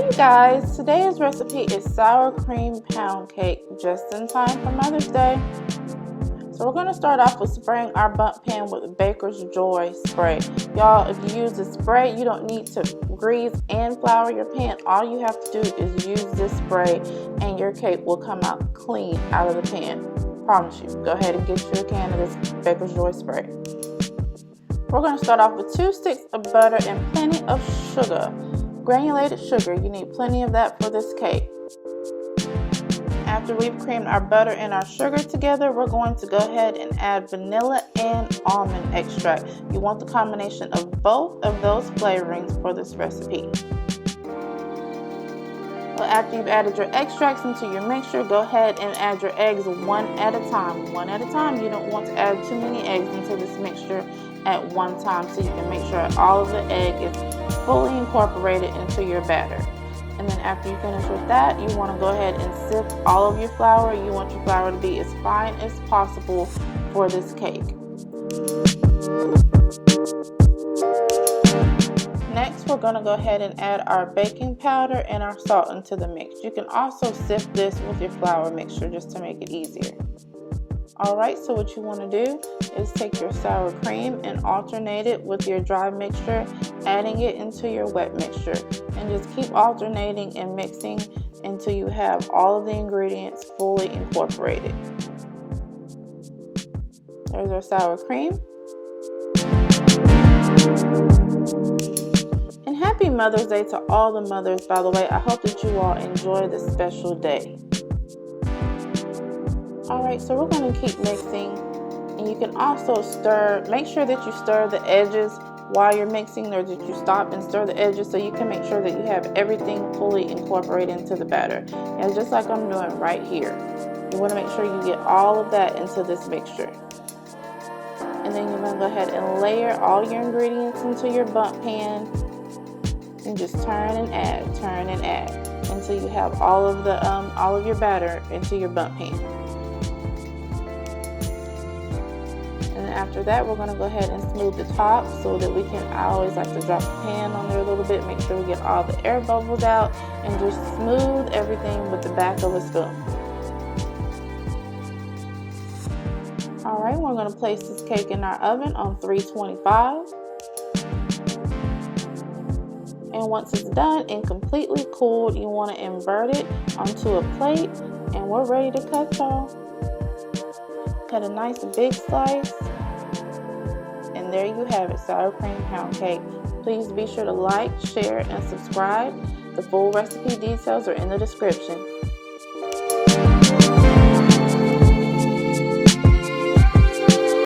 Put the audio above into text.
Hey guys, today's recipe is sour cream pound cake, just in time for Mother's Day. So we're going to start off with spraying our bundt pan with Baker's Joy spray. Y'all, if you use the spray, you don't need to grease and flour your pan. All you have to do is use this spray and your cake will come out clean out of the pan. Promise you. Go ahead and get you a can of this Baker's Joy spray. We're going to start off with 2 sticks of butter and plenty of sugar. Granulated sugar, you need plenty of that for this cake. After we've creamed our butter and our sugar together, we're going to go ahead and add vanilla and almond extract. You want the combination of both of those flavorings for this recipe. Well, after you've added your extracts into your mixture, go ahead and add your eggs one at a time. One at a time. You don't want to add too many eggs into this mixture at one time, so you can make sure all of the egg is fully incorporated into your batter. And then after you finish with that, you want to go ahead and sift all of your flour. You want your flour to be as fine as possible for this cake. Next, we're going to go ahead and add our baking powder and our salt into the mix. You can also sift this with your flour mixture just to make it easier. Alright, so what you want to do is take your sour cream and alternate it with your dry mixture, adding it into your wet mixture. And just keep alternating and mixing until you have all of the ingredients fully incorporated. There's our sour cream. And happy Mother's Day to all the mothers, by the way. I hope that you all enjoy this special day. Alright, so we're going to keep mixing, and you can also stir. Make sure that you stir the edges while you're mixing, or that you stop and stir the edges so you can make sure that you have everything fully incorporated into the batter. And just like I'm doing right here, you want to make sure you get all of that into this mixture. And then you're going to go ahead and layer all your ingredients into your bundt pan and just turn and add until you have all of your batter into your bundt pan. And after that, we're going to go ahead and smooth the top so that we can, I always like to drop the pan on there a little bit, make sure we get all the air bubbles out, and just smooth everything with the back of a spoon. Alright, we're going to place this cake in our oven on 325. And once it's done and completely cooled, you want to invert it onto a plate, and we're ready to cut, y'all. Cut a nice big slice, and there you have it, sour cream pound cake. Please be sure to like, share, and subscribe. The full recipe details are in the description.